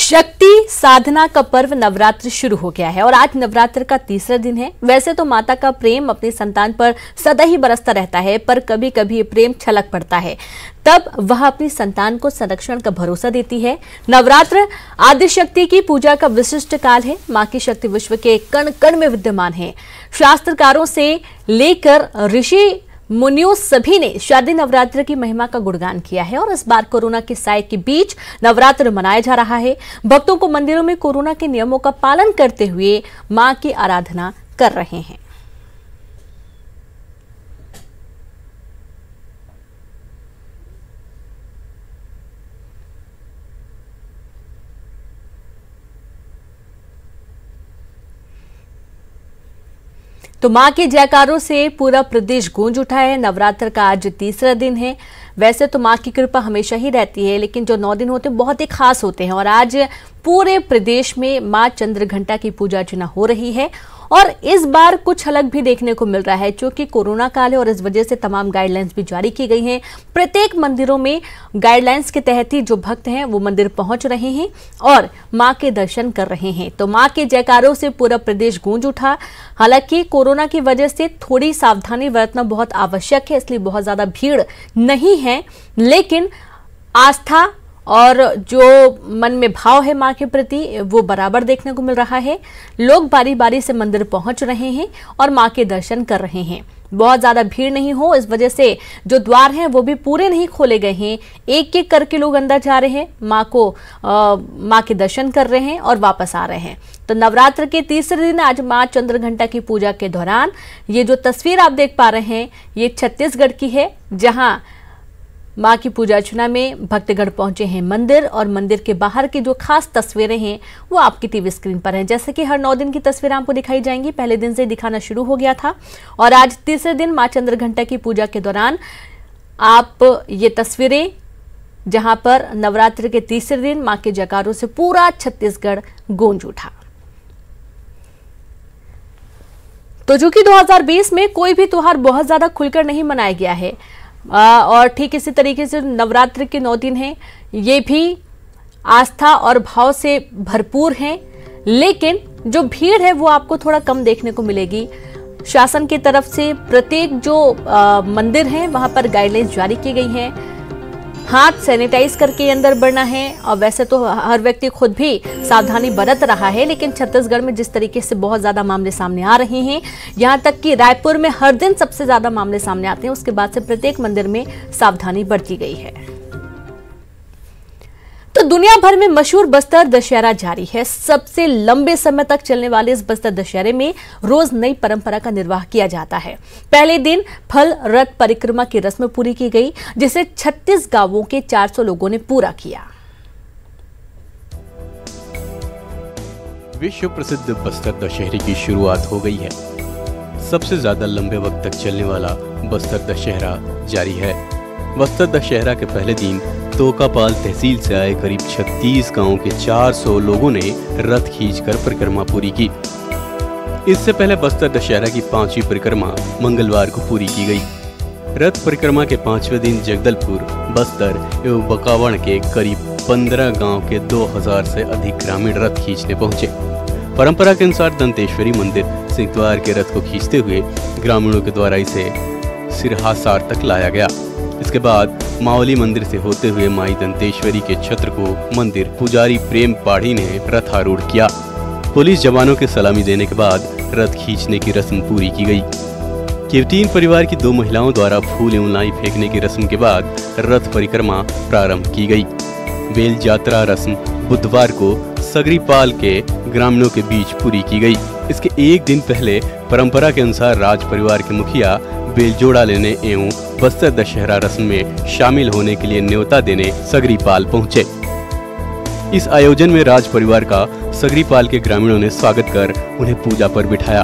शक्ति साधना का पर्व नवरात्र शुरू हो गया है और आज नवरात्र का तीसरा दिन है। वैसे तो माता का प्रेम अपनी संतान पर सदा ही बरसता रहता है, पर कभी कभी प्रेम छलक पड़ता है, तब वह अपनी संतान को संरक्षण का भरोसा देती है। नवरात्र आदि शक्ति की पूजा का विशिष्ट काल है। मां की शक्ति विश्व के कण कण में विद्यमान है। शास्त्रकारों से लेकर ऋषि मुनियों सभी ने शारदीय नवरात्र की महिमा का गुणगान किया है और इस बार कोरोना के साए के बीच नवरात्र मनाया जा रहा है। भक्तों को मंदिरों में कोरोना के नियमों का पालन करते हुए मां की आराधना कर रहे हैं। तो मां के जयकारों से पूरा प्रदेश गूंज उठा है। नवरात्र का आज तीसरा दिन है। वैसे तो मां की कृपा हमेशा ही रहती है, लेकिन जो 9 दिन होते हैं बहुत ही खास होते हैं और आज पूरे प्रदेश में मां चंद्रघंटा की पूजा अर्चना हो रही है और इस बार कुछ अलग भी देखने को मिल रहा है, क्योंकि कोरोना काल है और इस वजह से तमाम गाइडलाइंस भी जारी की गई हैं। प्रत्येक मंदिरों में गाइडलाइंस के तहत ही जो भक्त हैं वो मंदिर पहुंच रहे हैं और मां के दर्शन कर रहे हैं। तो मां के जयकारों से पूरा प्रदेश गूंज उठा। हालांकि कोरोना की वजह से थोड़ी सावधानी बरतना बहुत आवश्यक है, इसलिए बहुत ज्यादा भीड़ नहीं है, लेकिन आस्था और जो मन में भाव है मां के प्रति वो बराबर देखने को मिल रहा है। लोग बारी बारी से मंदिर पहुंच रहे हैं और मां के दर्शन कर रहे हैं। बहुत ज्यादा भीड़ नहीं हो, इस वजह से जो द्वार हैं वो भी पूरे नहीं खोले गए हैं। एक एक करके लोग अंदर जा रहे हैं, मां के दर्शन कर रहे हैं और वापस आ रहे हैं। तो नवरात्र के तीसरे दिन आज मां चंद्रघंटा की पूजा के दौरान ये जो तस्वीर आप देख पा रहे हैं ये छत्तीसगढ़ की है, जहां मां की पूजा अर्चना में भक्तगण पहुंचे हैं मंदिर और मंदिर के बाहर की जो खास तस्वीरें हैं वो आपकी टीवी स्क्रीन पर हैं। जैसे कि हर 9 दिन की तस्वीरें आपको दिखाई जाएंगी, पहले दिन से दिखाना शुरू हो गया था और आज तीसरे दिन मां चंद्रघंटा की पूजा के दौरान आप ये तस्वीरें, जहां पर नवरात्र के तीसरे दिन मां के जयकारों से पूरा छत्तीसगढ़ गूंज उठा। तो चूंकि 2020 में कोई भी त्योहार बहुत ज्यादा खुलकर नहीं मनाया गया है और ठीक इसी तरीके से नवरात्र के 9 दिन हैं, ये भी आस्था और भाव से भरपूर हैं, लेकिन जो भीड़ है वो आपको थोड़ा कम देखने को मिलेगी। शासन की तरफ से प्रत्येक जो मंदिर हैं वहां पर गाइडलाइंस जारी की गई हैं। हाथ सैनिटाइज करके अंदर बढ़ना है और वैसे तो हर व्यक्ति खुद भी सावधानी बरत रहा है, लेकिन छत्तीसगढ़ में जिस तरीके से बहुत ज्यादा मामले सामने आ रहे हैं, यहां तक कि रायपुर में हर दिन सबसे ज्यादा मामले सामने आते हैं, उसके बाद से प्रत्येक मंदिर में सावधानी बरती गई है। तो दुनिया भर में मशहूर बस्तर दशहरा जारी है। सबसे लंबे समय तक चलने वाले इस बस्तर दशहरे में रोज नई परंपरा का निर्वाह किया जाता है। पहले दिन फल रथ परिक्रमा की रस्म पूरी की गई, जिसे 36 गांवों के 400 लोगों ने पूरा किया। विश्व प्रसिद्ध बस्तर दशहरे की शुरुआत हो गई है। सबसे ज्यादा लंबे वक्त तक चलने वाला बस्तर दशहरा जारी है। बस्तर दशहरा के पहले दिन तोकापाल तहसील से आए करीब 36 गांवों के 400 लोगों ने रथ खींचकर परिक्रमा पूरी की। इससे पहले बस्तर दशहरा की 5वीं परिक्रमा मंगलवार को पूरी की गई। रथ परिक्रमा के 5वें दिन जगदलपुर, बस्तर एवं बकावड़ के करीब 15 गांव के 2000 से अधिक ग्रामीण रथ खींचने पहुंचे। परंपरा के अनुसार दंतेश्वरी मंदिर सिंहद्वार के रथ को खींचते हुए ग्रामीणों के द्वारा इसे सिरहासार तक लाया गया। इसके बाद मावली मंदिर से होते हुए माई दंतेश्वरी के छत्र को मंदिर पुजारी प्रेम पाढ़ी ने रथारूढ़ किया। पुलिस जवानों के सलामी देने के बाद रथ खींचने की रस्म पूरी की गई। केवटीन परिवार की 2 महिलाओं द्वारा फूल एवं लाई फेंकने की रस्म के बाद रथ परिक्रमा प्रारंभ की गई। बेल यात्रा रस्म बुधवार को सगरीपाल के ग्रामीणों के बीच पूरी की गई। इसके एक दिन पहले परंपरा के अनुसार राज परिवार के मुखिया बेलजोड़ा लेने एवं बस्तर दशहरा रस्म में शामिल होने के लिए न्योता देने सगरीपाल पहुंचे। इस आयोजन में राज परिवार का सगरीपाल के ग्रामीणों ने स्वागत कर उन्हें पूजा पर बिठाया।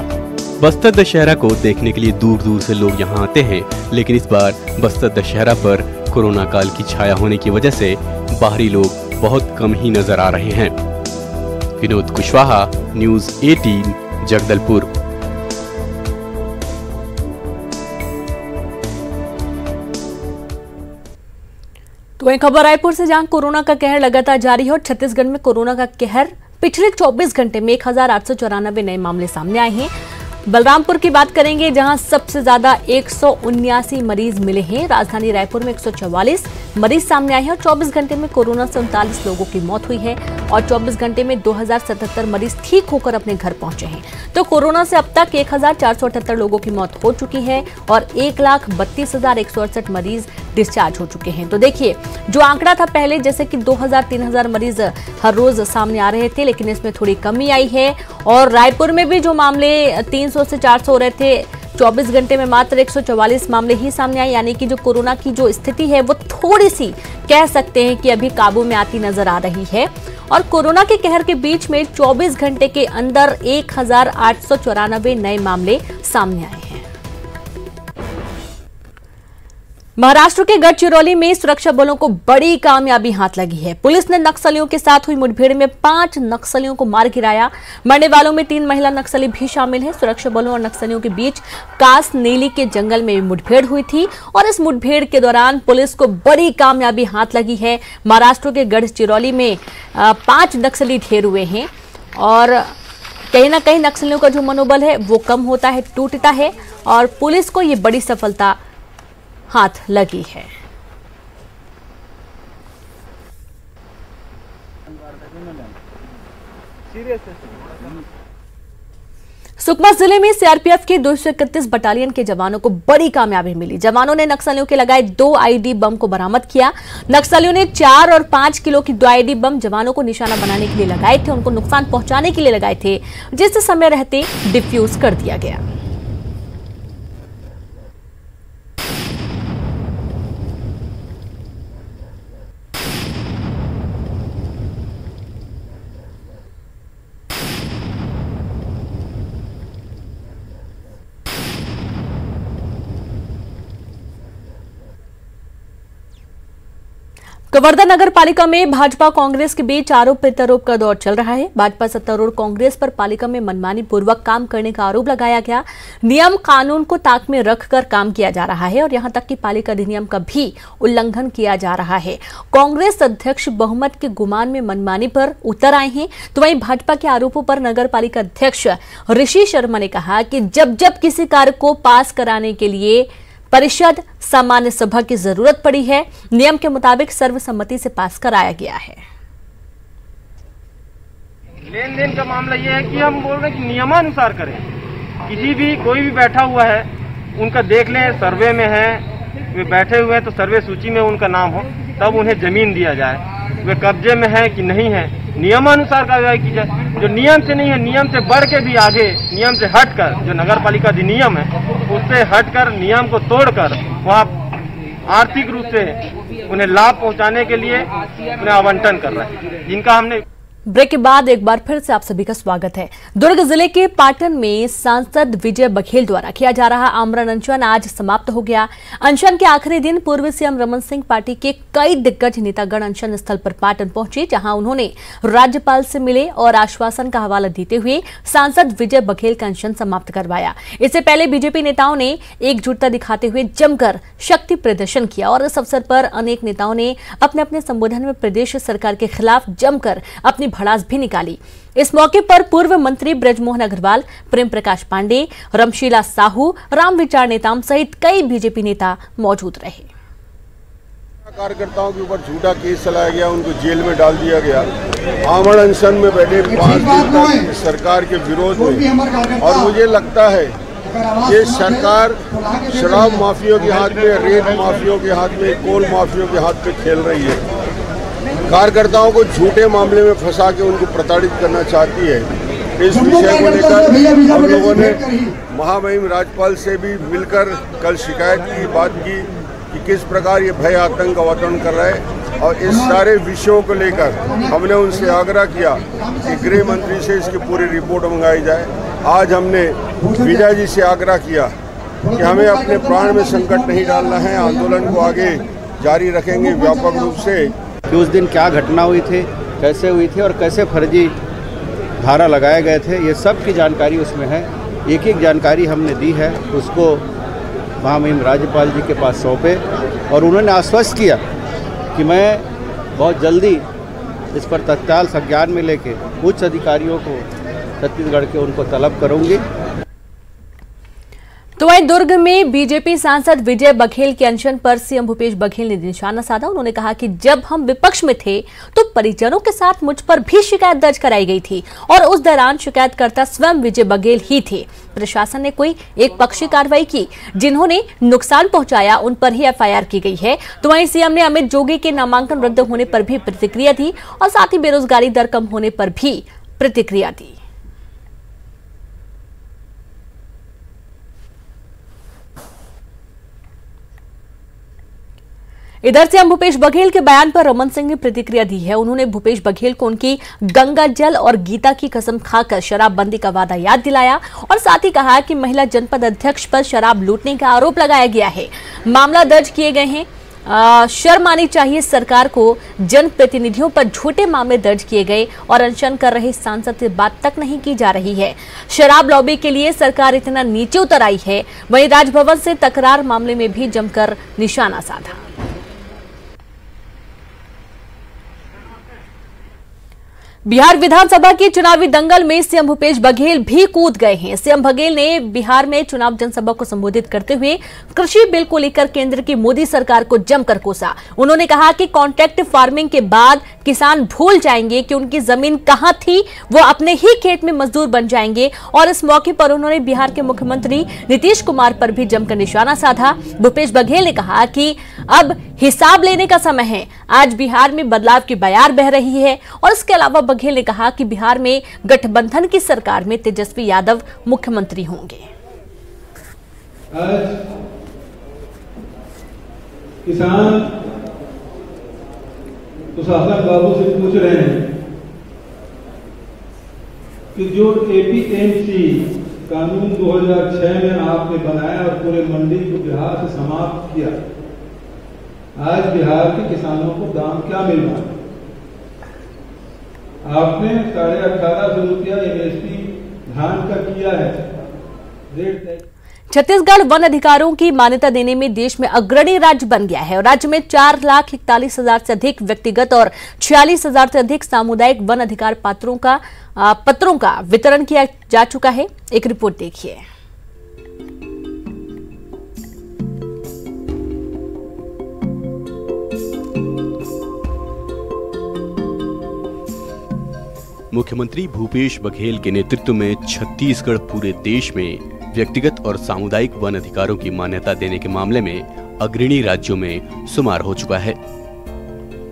बस्तर दशहरा को देखने के लिए दूर दूर से लोग यहां आते हैं, लेकिन इस बार बस्तर दशहरा पर कोरोना काल की छाया होने की वजह से बाहरी लोग बहुत कम ही नजर आ रहे हैं। विनोद कुशवाहा, न्यूज़ 18, जगदलपुर। तो वहीं खबर रायपुर से, जहां कोरोना का कहर लगातार जारी है और छत्तीसगढ़ में कोरोना का कहर पिछले 24 घंटे में 1894 नए मामले सामने आए हैं। बलरामपुर की बात करेंगे, जहां सबसे ज्यादा 179 मरीज मिले हैं। राजधानी रायपुर में 144 मरीज सामने आए हैं और 24 घंटे में कोरोना से 39 लोगों की मौत हुई है और 24 घंटे में 2077 मरीज ठीक होकर अपने घर पहुंचे हैं। तो कोरोना से अब तक 1478 लोगों की मौत हो चुकी है और 1,32,168 मरीज डिस्चार्ज हो चुके हैं। तो देखिए, जो आंकड़ा था पहले, जैसे कि 2000-3000 मरीज हर रोज सामने आ रहे थे, लेकिन इसमें थोड़ी कमी आई है। और रायपुर में भी जो मामले 300 से 400 हो रहे थे, 24 घंटे में मात्र 144 मामले ही सामने आए, यानी कि जो कोरोना की जो स्थिति है वो थोड़ी सी कह सकते हैं कि अभी काबू में आती नजर आ रही है। और कोरोना के कहर के बीच में 24 घंटे के अंदर 1894 नए मामले सामने आए हैं। महाराष्ट्र के गढ़चिरौली में सुरक्षा बलों को बड़ी कामयाबी हाथ लगी है। पुलिस ने नक्सलियों के साथ हुई मुठभेड़ में 5 नक्सलियों को मार गिराया। मरने वालों में 3 महिला नक्सली भी शामिल हैं। सुरक्षा बलों और नक्सलियों के बीच कास नीली के जंगल में मुठभेड़ हुई थी और इस मुठभेड़ के दौरान पुलिस को बड़ी कामयाबी हाथ लगी है। महाराष्ट्र के गढ़चिरौली में 5 नक्सली ढेर हुए हैं और कहीं ना कहीं नक्सलियों का जो मनोबल है वो कम होता है, टूटता है और पुलिस को ये बड़ी सफलता हाथ लगी है। सुकमा जिले में सीआरपीएफ के 231 बटालियन के जवानों को बड़ी कामयाबी मिली। जवानों ने नक्सलियों के लगाए 2 आईडी बम को बरामद किया। नक्सलियों ने 4 और 5 किलो की 2 आईडी बम जवानों को निशाना बनाने के लिए लगाए थे, उनको नुकसान पहुंचाने के लिए लगाए थे, जिस समय रहते डिफ्यूज कर दिया गया। कवर्धा नगर पालिका में भाजपा कांग्रेस के बीच आरोप प्रत्यारोप का दौर चल रहा है। भाजपा सत्तारूढ़ कांग्रेस पर पालिका में मनमानी पूर्वक काम करने का आरोप लगाया गया। नियम कानून को ताक में रखकर काम किया जा रहा है और यहां तक कि पालिका अधिनियम का भी उल्लंघन किया जा रहा है। कांग्रेस अध्यक्ष बहुमत के गुमान में मनमानी पर उतर आए हैं। तो वहीं भाजपा के आरोपों पर नगर पालिका अध्यक्ष ऋषि शर्मा ने कहा कि जब जब किसी कार्य को पास कराने के लिए परिषद सामान्य सभा की जरूरत पड़ी है, नियम के मुताबिक सर्वसम्मति से पास कराया गया है। लेन देन का मामला ये है कि हम बोल रहे हैं कि नियमानुसार करें। किसी भी कोई भी बैठा हुआ है उनका देख लें, सर्वे में है, वे बैठे हुए हैं तो सर्वे सूची में उनका नाम हो, तब उन्हें जमीन दिया जाए। वे कब्जे में है कि नहीं है, नियमानुसार कार्रवाई की जाए। जो नियम से नहीं है, नियम से बढ़ के भी आगे, नियम से हटकर, जो नगर पालिका अधिनियम है उससे हटकर, नियम को तोड़कर वहाँ आर्थिक रूप से उन्हें लाभ पहुंचाने के लिए उन्हें आवंटन कर रहे हैं, जिनका हमने। ब्रेक के बाद एक बार फिर से आप सभी का स्वागत है। दुर्ग जिले के पाटन में सांसद विजय बघेल द्वारा किया जा रहा आमरण अनशन आज समाप्त हो गया। अनशन के आखिरी दिन पूर्व सीएम रमन सिंह पार्टी के कई दिग्गज नेतागण अनशन स्थल पर पाटन पहुंचे, जहां उन्होंने राज्यपाल से मिले और आश्वासन का हवाला देते हुए सांसद विजय बघेल का अनशन समाप्त करवाया। इससे पहले बीजेपी नेताओं ने एकजुटता दिखाते हुए जमकर शक्ति प्रदर्शन किया और इस अवसर पर अनेक नेताओं ने अपने अपने संबोधन में प्रदेश सरकार के खिलाफ जमकर अपनी भड़ास भी निकाली। इस मौके पर पूर्व मंत्री ब्रजमोहन अग्रवाल, प्रेम प्रकाश पांडे, रमशीला साहू, राम विचार नेताम सहित कई बीजेपी नेता मौजूद रहे। कार्यकर्ताओं के ऊपर झूठा केस चलाया गया, उनको जेल में डाल दिया गया। आमरण अनशन में बैठे 5 दिन तक सरकार के विरोध में, और मुझे लगता है ये सरकार शराब माफियों के हाथ में, रेत माफियों के हाथ में, कोल माफियों के हाथ में खेल रही है। कार्यकर्ताओं को झूठे मामले में फंसा के उनको प्रताड़ित करना चाहती है। इस विषय को लेकर हम लोगों ने महामहिम राज्यपाल से भी मिलकर कल शिकायत की, बात की कि किस प्रकार ये भय आतंक का वातावरण कर रहा है, और इस सारे विषयों को लेकर हमने उनसे आग्रह किया कि गृह मंत्री से इसकी पूरी रिपोर्ट मंगाई जाए। आज हमने विजय जी से आग्रह किया कि हमें अपने प्राण में संकट नहीं डालना है, आंदोलन को आगे जारी रखेंगे व्यापक रूप से। कि उस दिन क्या घटना हुई थी, कैसे हुई थी और कैसे फर्जी धारा लगाए गए थे, ये सब की जानकारी उसमें है। एक एक जानकारी हमने दी है, उसको महामहिम राज्यपाल जी के पास सौंपे और उन्होंने आश्वस्त किया कि कि मैं बहुत जल्दी इस पर तत्काल संज्ञान में लेके उच्च अधिकारियों को छत्तीसगढ़ के उनको तलब करूंगी। तो वहीं दुर्ग में बीजेपी सांसद विजय बघेल के अनशन पर सीएम भूपेश बघेल ने निशाना साधा। उन्होंने कहा कि जब हम विपक्ष में थे तो परिजनों के साथ मुझ पर भी शिकायत दर्ज कराई गई थी और उस दौरान शिकायतकर्ता स्वयं विजय बघेल ही थे। प्रशासन ने कोई एक पक्षी कार्रवाई की, जिन्होंने नुकसान पहुंचाया उन पर ही एफआईआर की गई है। तो वहीं सीएम ने अमित जोगी के नामांकन रद्द होने पर भी प्रतिक्रिया दी और साथ ही बेरोजगारी दर कम होने पर भी प्रतिक्रिया दी। इधर से हम भूपेश बघेल के बयान पर रमन सिंह ने प्रतिक्रिया दी है। उन्होंने भूपेश बघेल को उनकी गंगा जल और गीता की कसम खाकर शराबबंदी का वादा याद दिलाया और साथ ही कहा कि महिला जनपद अध्यक्ष पर शराब लूटने का आरोप लगाया गया है। मामला दर्ज किए गए हैं। शर्म आनी चाहिए सरकार को, जनप्रतिनिधियों पर झूठे मामले दर्ज किए गए और अनशन कर रहे सांसद से बात तक नहीं की जा रही है। शराब लॉबी के लिए सरकार इतना नीचे उतर आई है। वहीं राजभवन से तकरार मामले में भी जमकर निशाना साधा। बिहार विधानसभा के चुनावी दंगल में सीएम भूपेश बघेल भी कूद गए हैं। सीएम बघेल ने बिहार में चुनाव जनसभा को संबोधित करते हुए कृषि बिल को लेकर केंद्र की मोदी सरकार को जमकर कोसा। उन्होंने कहा कि कॉन्ट्रैक्ट फार्मिंग के बाद किसान भूल जाएंगे कि उनकी जमीन कहां थी, वो अपने ही खेत में मजदूर बन जाएंगे। और इस मौके पर उन्होंने बिहार के मुख्यमंत्री नीतीश कुमार पर भी जमकर निशाना साधा। भूपेश बघेल ने कहा कि अब हिसाब लेने का समय है। आज बिहार में बदलाव की बयार बह रही है। और इसके अलावा बघेल ने कहा कि बिहार में गठबंधन की सरकार में तेजस्वी यादव मुख्यमंत्री होंगे। आज किसान सुशासन बाबू से पूछ रहे हैं कि जो एपीएमसी कानून 2006 में आपने बनाया और पूरे मंडी को बिहार से समाप्त किया, आज बिहार के किसानों को दाम क्या मिल रहा है? आपने 1850 रुपया एमएसपी धान का किया है रेट। छत्तीसगढ़ वन अधिकारों की मान्यता देने में देश में अग्रणी राज्य बन गया है और राज्य में 4,41,000 से अधिक व्यक्तिगत और 46,000 से अधिक सामुदायिक वन अधिकार पत्रों का वितरण किया जा चुका है। एक रिपोर्ट देखिए। मुख्यमंत्री भूपेश बघेल के नेतृत्व में छत्तीसगढ़ पूरे देश में व्यक्तिगत और सामुदायिक वन अधिकारों की मान्यता देने के मामले में अग्रणी राज्यों में शुमार हो चुका है।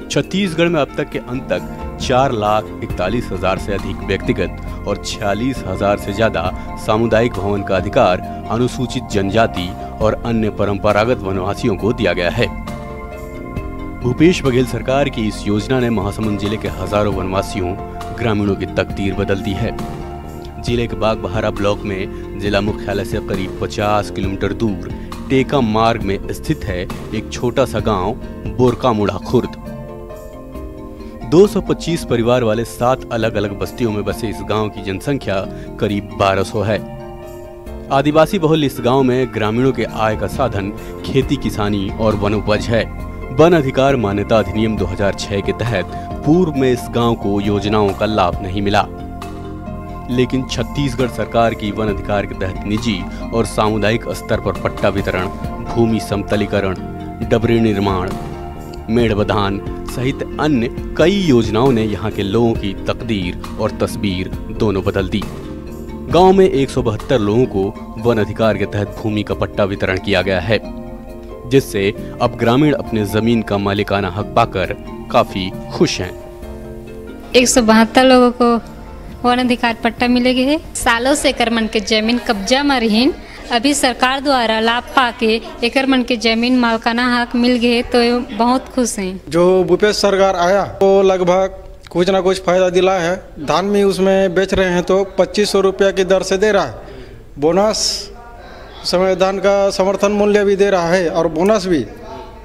छत्तीसगढ़ में अब तक के अंत तक 4,41,000 से अधिक व्यक्तिगत और 46,000 से ज्यादा सामुदायिक भवन का अधिकार अनुसूचित जनजाति और अन्य परंपरागत वनवासियों को दिया गया है। भूपेश बघेल सरकार की इस योजना ने महासमुंद जिले के हजारों वनवासियों ग्रामीणों की तकदीर बदल दी है। जिले के बागबहारा ब्लॉक में जिला मुख्यालय से करीब 50 किलोमीटर दूर टेका मार्ग में स्थित है एक छोटा सा गांव बोरकामुड़ा खुर्द। 225 परिवार वाले 7 अलग अलग बस्तियों में बसे इस गांव की जनसंख्या करीब 1200 है। आदिवासी बहुल इस गांव में ग्रामीणों के आय का साधन खेती किसानी और वनोपज है। वन अधिकार मान्यता अधिनियम 2006 के तहत पूर्व में इस गांव को योजनाओं का लाभ नहीं मिला, लेकिन छत्तीसगढ़ सरकार की वन अधिकार के तहत निजी और सामुदायिक स्तर पर पट्टा वितरण, भूमि समतलीकरण, डबरी निर्माण, मेड़बधान सहित अन्य कई योजनाओं ने यहाँ के लोगों की तकदीर और तस्वीर दोनों बदल दी। गांव में 172 लोगों को वन अधिकार के तहत भूमि का पट्टा वितरण किया गया है, जिससे अब ग्रामीण अपने जमीन का मालिकाना हक पाकर काफी खुश हैं। 172 लोगों को वन अधिकार पट्टा मिलेगी है। सालों से एकर मन के जमीन कब्जा में रहीन, अभी सरकार द्वारा लाभ पाके एकर मन के जमीन मालिकाना हक मिल गए तो बहुत खुश हैं। जो भूपेश सरकार आया तो लगभग कुछ ना कुछ फायदा दिला है। धान भी उसमें बेच रहे हैं तो 2500 रुपया की दर से दे रहा है। बोनस समय धान का समर्थन मूल्य भी दे रहा है और बोनस भी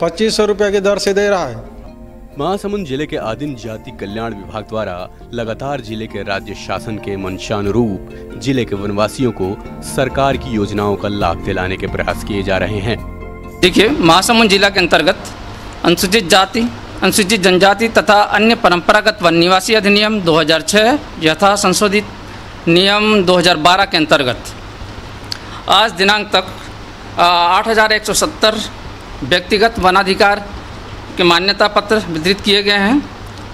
2500 रुपया की दर से दे रहा है। महासमुंद जिले के आदिम जाति कल्याण विभाग द्वारा लगातार जिले के राज्य शासन के मंशानुरूप जिले के वनवासियों को सरकार की योजनाओं का लाभ दिलाने के प्रयास किए जा रहे हैं। देखिए, महासमुंद जिला के अंतर्गत अनुसूचित जाति, अनुसूचित जनजाति तथा अन्य परंपरागत वन निवासी अधिनियम 2006 यथा संशोधित नियम 2012 के अंतर्गत आज दिनांक तक 8170 व्यक्तिगत वनाधिकार के मान्यता पत्र वितरित किए गए हैं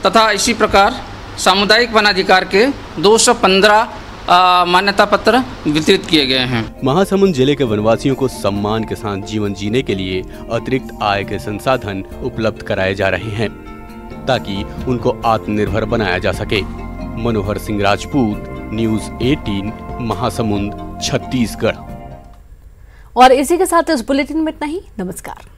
तथा इसी प्रकार सामुदायिक वनाधिकार के 215 मान्यता पत्र वितरित किए गए हैं। महासमुंद जिले के वनवासियों को सम्मान के साथ जीवन जीने के लिए अतिरिक्त आय के संसाधन उपलब्ध कराए जा रहे हैं ताकि उनको आत्मनिर्भर बनाया जा सके। मनोहर सिंह राजपूत, न्यूज़ 18, महासमुंद, छत्तीसगढ़। और इसी के साथ इस बुलेटिन में इतना ही। नमस्कार।